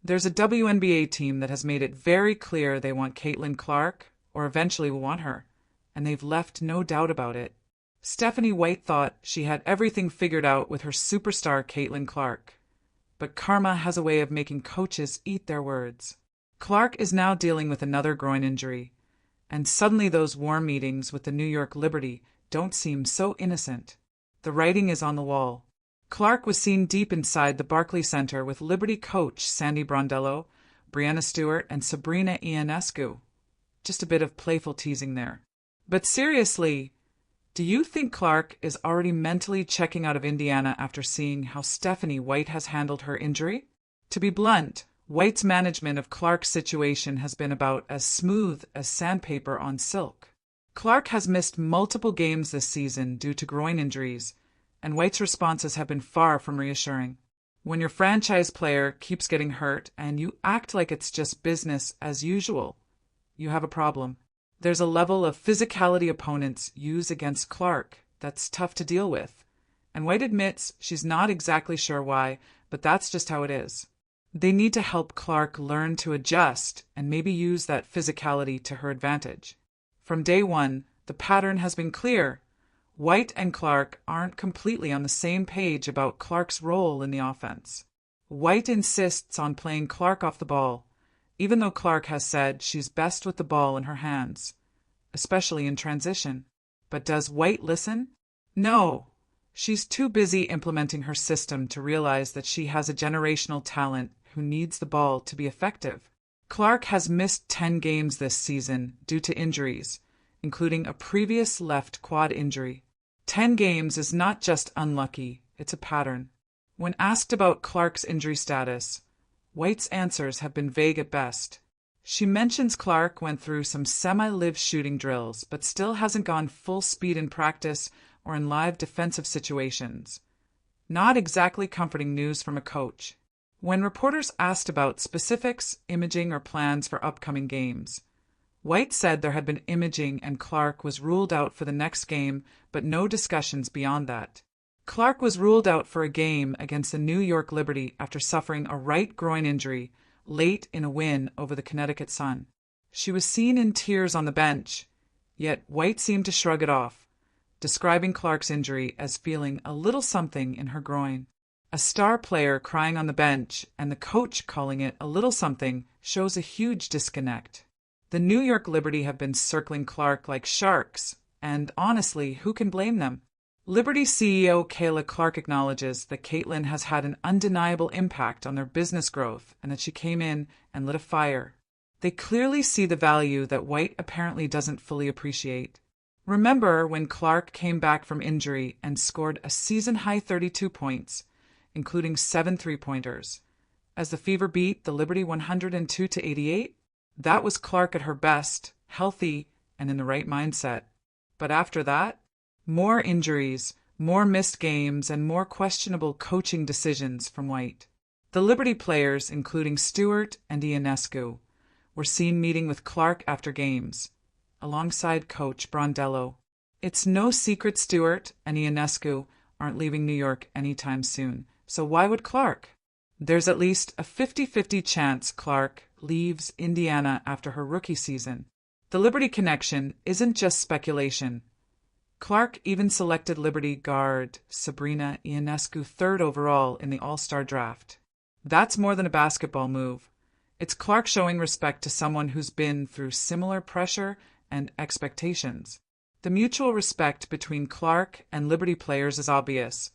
There's a WNBA team that has made it very clear they want CaitlinClark, or eventually will want her, and they've left no doubt about it. StephanieWhite thought she had everything figured out with her superstar CaitlinClark. But karma has a way of making coaches eat their words. Clark is now dealing with another groin injury, and suddenly those warm meetings with the New York Liberty don't seem so innocent. The writing is on the wall. Clark was seen deep inside the Barclays Center with Liberty coach Sandy Brondello, Breanna Stewart, and Sabrina Ionescu. Just a bit of playful teasing there. But seriously, do you think Clark is already mentally checking out of Indiana after seeing how StephanieWhite has handled her injury? To be blunt, White's management of Clark's situation has been about as smooth as sandpaper on silk. Clark has missed multiple games this season due to groin injuries, and White's responses have been far from reassuring. When your franchise player keeps getting hurt and you act like it's just business as usual, you have a problem. There's a level of physicality opponents use against Clark that's tough to deal with, and White admits she's not exactly sure why, but that's just how it is. They need to help Clark learn to adjust and maybe use that physicality to her advantage. From day one, the pattern has been clear. White and Clark aren't completely on the same page about Clark's role in the offense. White insists on playing Clark off the ball, even though Clark has said she's best with the ball in her hands, especially in transition. But does White listen? No. She's too busy implementing her system to realize that she has a generational talent who needs the ball to be effective. Clark has missed 10 games this season due to injuries, including a previous left quad injury. 10 games is not just unlucky, it's a pattern. When asked about Clark's injury status, White's answers have been vague at best. She mentions Clark went through some semi-live shooting drills, but still hasn't gone full speed in practice or in live defensive situations. Not exactly comforting news from a coach. When reporters asked about specifics, imaging, or plans for upcoming games, White said there had been imaging and Clark was ruled out for the next game, but no discussions beyond that. Clark was ruled out for a game against the New York Liberty after suffering a right groin injury late in a win over the Connecticut Sun. She was seen in tears on the bench, yet White seemed to shrug it off, describing Clark's injury as feeling a little something in her groin. A star player crying on the bench and the coach calling it a little something shows a huge disconnect. The New York Liberty have been circling Clark like sharks, and honestly, who can blame them? Liberty CEO CaitlinClark acknowledges that Caitlin has had an undeniable impact on their business growth and that she came in and lit a fire. They clearly see the value that White apparently doesn't fully appreciate. Remember when Clark came back from injury and scored a season-high 32 points, including 7 three-pointers, as the Fever beat the Liberty 102-88? That was Clark at her best, healthy, and in the right mindset. But after that, more injuries, more missed games, and more questionable coaching decisions from White. The Liberty players, including Stewart and Ionescu, were seen meeting with Clark after games, alongside coach Brondello. It's no secret Stewart and Ionescu aren't leaving New York anytime soon, so why would Clark? There's at least a 50-50 chance Clark leaves Indiana after her rookie season. The Liberty connection isn't just speculation. Clark even selected Liberty guard Sabrina Ionescu 3rd overall in the All-Star draft. That's more than a basketball move. It's Clark showing respect to someone who's been through similar pressure and expectations. The mutual respect between Clark and Liberty players is obvious,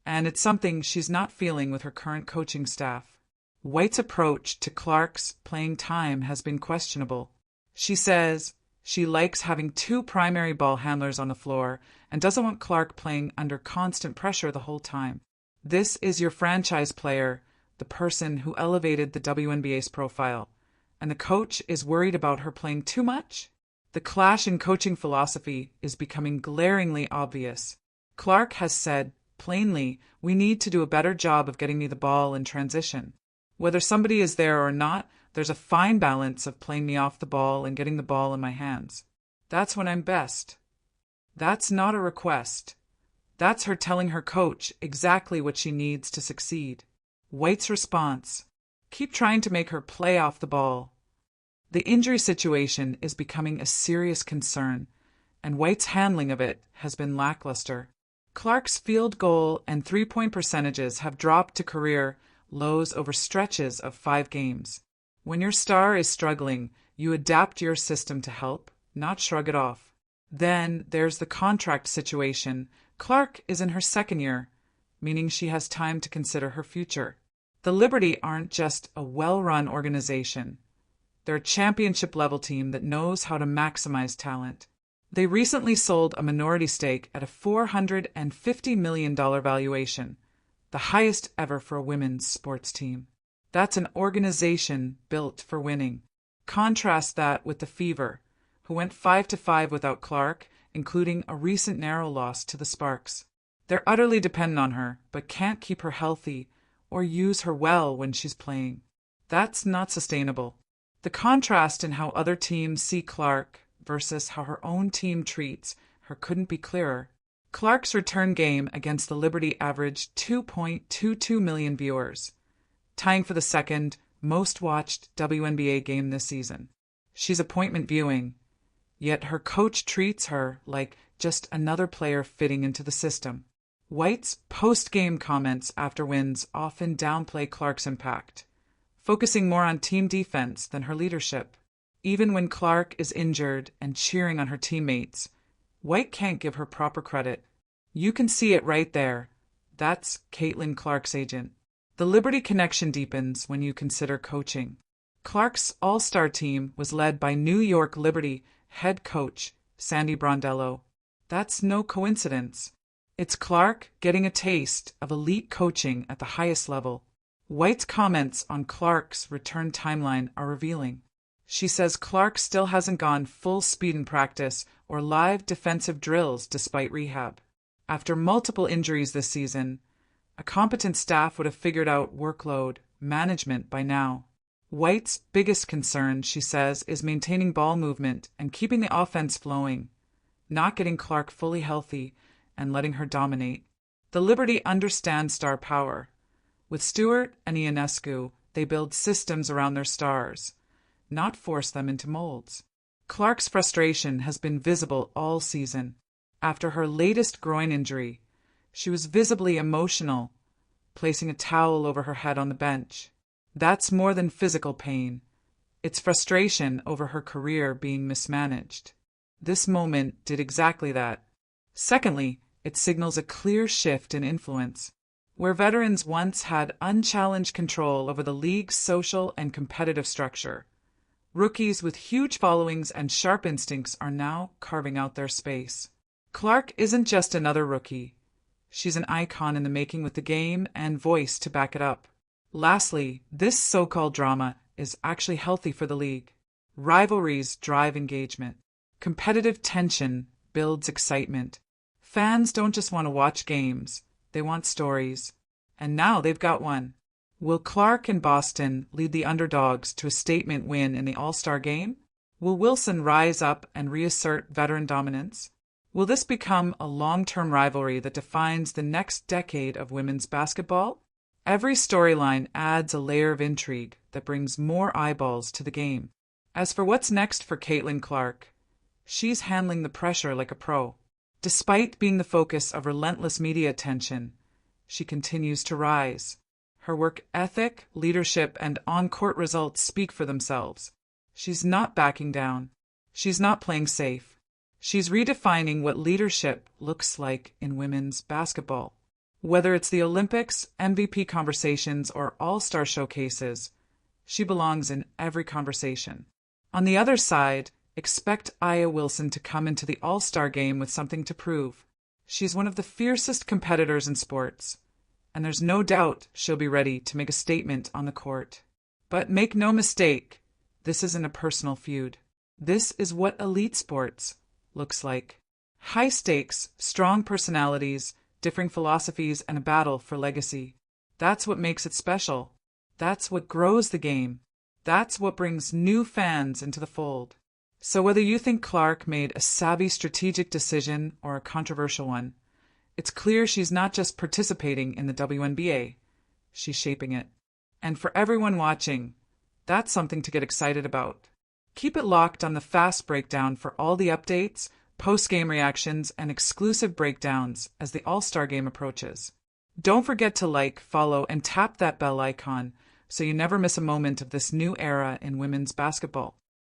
and it's something she's not feeling with her current coaching staff. White's approach to Clark's playing time has been questionable. She says she likes having 2 primary ball handlers on the floor and doesn't want Clark playing under constant pressure the whole time. This is your franchise player, the person who elevated the WNBA's profile, and the coach is worried about her playing too much? The clash in coaching philosophy is becoming glaringly obvious. Clark has said, plainly, we need to do a better job of getting me the ball in transition. Whether somebody is there or not, there's a fine balance of playing me off the ball and getting the ball in my hands. That's when I'm best. That's not a request. That's her telling her coach exactly what she needs to succeed. White's response: keep trying to make her play off the ball. The injury situation is becoming a serious concern, and White's handling of it has been lackluster. Clark's field goal and three-point percentages have dropped to career lows over stretches of 5 games. When your star is struggling, you adapt your system to help, not shrug it off. Then there's the contract situation. Clark is in her second year, meaning she has time to consider her future. The Liberty aren't just a well-run organization. They're a championship-level team that knows how to maximize talent. They recently sold a minority stake at a $450 million valuation, the highest ever for a women's sports team. That's an organization built for winning. Contrast that with the Fever, who went 5-5 without Clark, including a recent narrow loss to the Sparks. They're utterly dependent on her, but can't keep her healthy or use her well when she's playing. That's not sustainable. The contrast in how other teams see Clark versus how her own team treats her couldn't be clearer. Clark's return game against the Liberty averaged 2.22 million viewers, tying for the second most-watched WNBA game this season. She's appointment viewing, yet her coach treats her like just another player fitting into the system. White's post-game comments after wins often downplay Clark's impact, focusing more on team defense than her leadership. Even when Clark is injured and cheering on her teammates, White can't give her proper credit. You can see it right there. That's CaitlinClark's agent. The Liberty connection deepens when you consider coaching. Clark's all-star team was led by New York Liberty head coach Sandy Brondello. That's no coincidence. It's Clark getting a taste of elite coaching at the highest level. White's comments on Clark's return timeline are revealing. She says Clark still hasn't gone full speed in practice or live defensive drills despite rehab. After multiple injuries this season, a competent staff would have figured out workload management by now. White's biggest concern, she says, is maintaining ball movement and keeping the offense flowing, not getting Clark fully healthy and letting her dominate. The Liberty understand star power. With Stewart and Ionescu, they build systems around their stars, not force them into molds. Clark's frustration has been visible all season. After her latest groin injury, she was visibly emotional, placing a towel over her head on the bench. That's more than physical pain. It's frustration over her career being mismanaged. This moment did exactly that. Secondly, it signals a clear shift in influence. Where veterans once had unchallenged control over the league's social and competitive structure, rookies with huge followings and sharp instincts are now carving out their space. Clark isn't just another rookie. She's an icon in the making with the game and voice to back it up. Lastly, this so-called drama is actually healthy for the league. Rivalries drive engagement. Competitive tension builds excitement. Fans don't just want to watch games, they want stories. And now they've got one. Will Clark and Boston lead the underdogs to a statement win in the All-Star game? Will Wilson rise up and reassert veteran dominance? Will this become a long-term rivalry that defines the next decade of women's basketball? Every storyline adds a layer of intrigue that brings more eyeballs to the game. As for what's next for CaitlinClark, she's handling the pressure like a pro. Despite being the focus of relentless media attention, she continues to rise. Her work ethic, leadership, and on-court results speak for themselves. She's not backing down. She's not playing safe. She's redefining what leadership looks like in women's basketball. Whether it's the Olympics, MVP conversations, or all-star showcases, she belongs in every conversation. On the other side, expect Aya Wilson to come into the All-Star game with something to prove. She's one of the fiercest competitors in sports, and there's no doubt she'll be ready to make a statement on the court. But make no mistake, this isn't a personal feud. This is what elite sports looks like. High stakes, strong personalities, differing philosophies, and a battle for legacy. That's what makes it special. That's what grows the game. That's what brings new fans into the fold. So whether you think Clark made a savvy strategic decision or a controversial one, it's clear she's not just participating in the WNBA, she's shaping it. And for everyone watching, that's something to get excited about. Keep it locked on the Fast Breakdown for all the updates, post-game reactions, and exclusive breakdowns as the All-Star Game approaches. Don't forget to like, follow, and tap that bell icon so you never miss a moment of this new era in women's basketball.